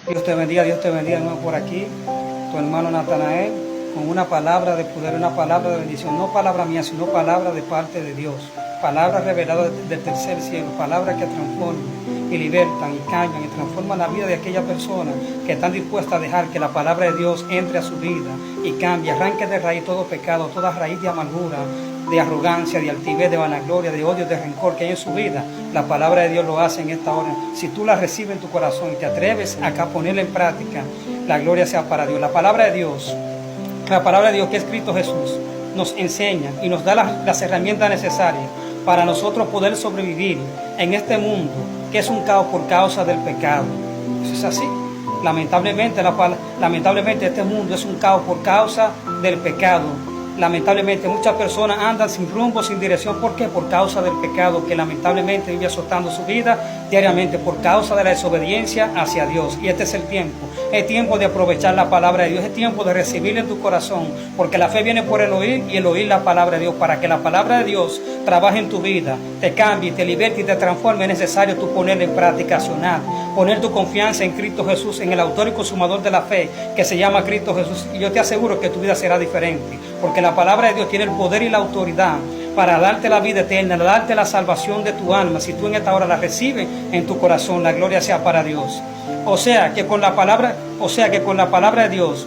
Dios te bendiga de nuevo por aquí, tu hermano Natanael, con una palabra de poder, una palabra de bendición, no palabra mía, sino palabra de parte de Dios, palabra revelada del tercer cielo, palabras que transforman y libertan y cambian y transforman la vida de aquella persona que están dispuestas a dejar que la palabra de Dios entre a su vida y cambie, arranque de raíz todo pecado, toda raíz de amargura, de arrogancia, de altivez, de vanagloria, de odio, de rencor que hay en su vida. La palabra de Dios lo hace en esta hora. Si tú la recibes en tu corazón y te atreves a ponerla en práctica, la gloria sea para Dios. La palabra de Dios que es Cristo Jesús, nos enseña y nos da las herramientas necesarias para nosotros poder sobrevivir en este mundo que es un caos por causa del pecado. Eso es así. Lamentablemente este mundo es un caos por causa del pecado. Lamentablemente muchas personas andan sin rumbo, sin dirección. ¿Por qué? Por causa del pecado que lamentablemente vive azotando su vida diariamente, por causa de la desobediencia hacia Dios. Y este es el tiempo de aprovechar la palabra de Dios, es tiempo de recibirla en tu corazón, porque la fe viene por el oír y el oír la palabra de Dios. Para que la palabra de Dios trabaje en tu vida, te cambie, te liberte y te transforme, es necesario tú ponerla en práctica, accionar, poner tu confianza en Cristo Jesús, en el autor y consumador de la fe, que se llama Cristo Jesús. Y yo te aseguro que tu vida será diferente, porque la palabra de Dios tiene el poder y la autoridad para darte la vida eterna, darte la salvación de tu alma. Si tú en esta hora la recibes en tu corazón, la gloria sea para Dios. O sea que con la palabra de Dios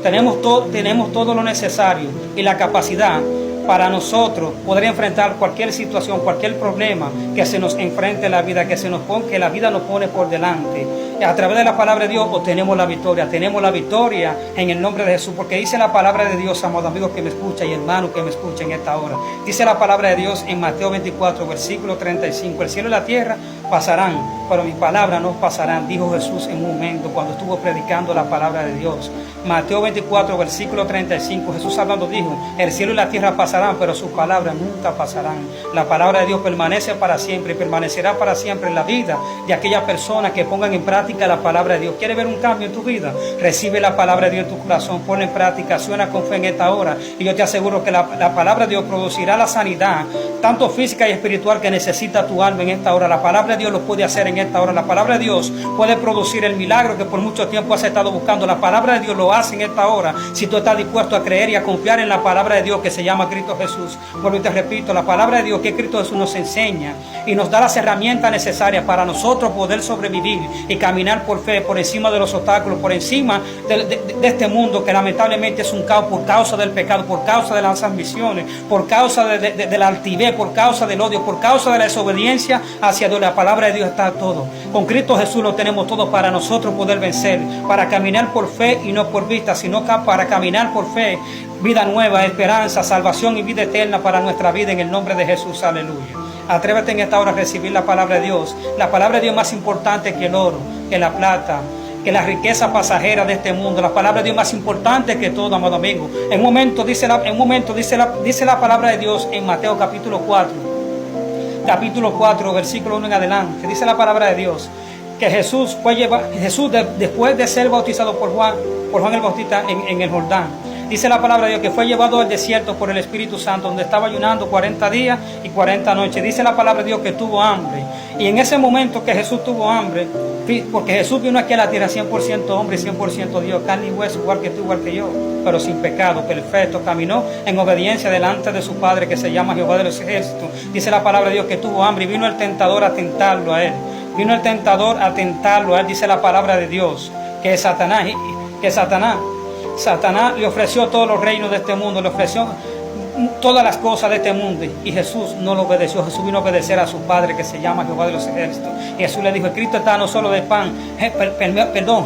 tenemos todo lo necesario y la capacidad para nosotros poder enfrentar cualquier situación, cualquier problema que se nos enfrente en la vida, que la vida nos pone por delante. A través de la palabra de Dios obtenemos la victoria en el nombre de Jesús, porque dice la palabra de Dios, amados amigos que me escuchan y hermanos que me escuchan en esta hora. Dice la palabra de Dios en Mateo 24, versículo 35, el cielo y la tierra pasarán, pero mis palabras no pasarán, dijo Jesús en un momento cuando estuvo predicando la palabra de Dios. Mateo 24, versículo 35, Jesús hablando dijo, el cielo y la tierra pasarán, pero sus palabras nunca pasarán. La palabra de Dios permanece para siempre y permanecerá para siempre en la vida de aquellas personas que pongan en práctica la palabra de Dios. ¿Quieres ver un cambio en tu vida? Recibe la palabra de Dios en tu corazón, ponla en práctica, acciona con fe en esta hora y yo te aseguro que la palabra de Dios producirá la sanidad, tanto física y espiritual, que necesita tu alma en esta hora. La palabra de Dios lo puede hacer en esta hora. La palabra de Dios puede producir el milagro que por mucho tiempo has estado buscando. La palabra de Dios lo hace en esta hora si tú estás dispuesto a creer y a confiar en la palabra de Dios que se llama Cristo Jesús. Vuelvo y te repito, la palabra de Dios que Cristo Jesús nos enseña y nos da las herramientas necesarias para nosotros poder sobrevivir y caminar por fe, por encima de los obstáculos, por encima de este mundo que lamentablemente es un caos por causa del pecado, por causa de las ambiciones, por causa de la altivez, por causa del odio, por causa de la desobediencia hacia Dios. La palabra de Dios está todo. Con Cristo Jesús lo tenemos todo para nosotros poder vencer, para caminar por fe y no por vista, sino para caminar por fe, vida nueva, esperanza, salvación y vida eterna para nuestra vida en el nombre de Jesús. Aleluya. Atrévete en esta hora a recibir la palabra de Dios. La palabra de Dios más importante que el oro, que la plata, que la riqueza pasajera de este mundo. La palabra de Dios más importante que todo, amado amigo. En un momento dice la palabra de Dios en Mateo capítulo 4, versículo 1 en adelante. Dice la palabra de Dios que Jesús después de ser bautizado por Juan el Bautista en el Jordán, dice la palabra de Dios que fue llevado al desierto por el Espíritu Santo, donde estaba ayunando 40 días y 40 noches. Dice la palabra de Dios que tuvo hambre. Y en ese momento que Jesús tuvo hambre, porque Jesús vino aquí a la tierra 100% hombre y 100% Dios, carne y hueso, igual que tú, igual que yo, pero sin pecado, perfecto, caminó en obediencia delante de su Padre, que se llama Jehová de los ejércitos. Dice la palabra de Dios que tuvo hambre y vino el tentador a tentarlo a él. Dice la palabra de Dios que Satanás le ofreció todos los reinos de este mundo, le ofreció todas las cosas de este mundo, y Jesús no lo obedeció. Jesús vino a obedecer a su Padre, que se llama Jehová de los ejércitos. Y Jesús le dijo, Cristo está no solo de pan,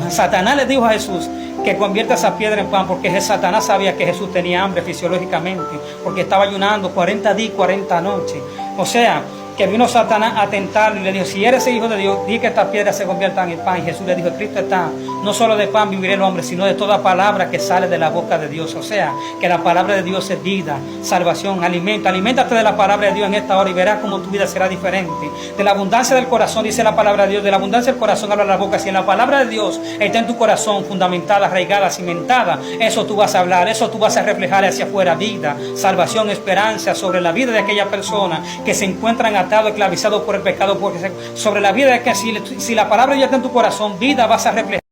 Satanás le dijo a Jesús que convierta esa piedra en pan, porque Satanás sabía que Jesús tenía hambre fisiológicamente, porque estaba ayunando 40 días y 40 noches. O sea, que vino Satanás a tentarlo y le dijo, si eres el Hijo de Dios, di que estas piedras se conviertan en pan. Y Jesús le dijo, Cristo está, no solo de pan vivirá el hombre, sino de toda palabra que sale de la boca de Dios. O sea, que la palabra de Dios es vida, salvación, alimento. Aliméntate de la palabra de Dios en esta hora y verás cómo tu vida será diferente. De la abundancia del corazón, dice la palabra de Dios, de la abundancia del corazón habla la boca. Si en la palabra de Dios está en tu corazón, fundamentada, arraigada, cimentada, eso tú vas a hablar, eso tú vas a reflejar hacia afuera: vida, salvación, esperanza sobre la vida de aquella persona que se encuentran atado, esclavizado por el pecado, porque sobre la vida de que si la palabra ya está en tu corazón, vida vas a reflejar.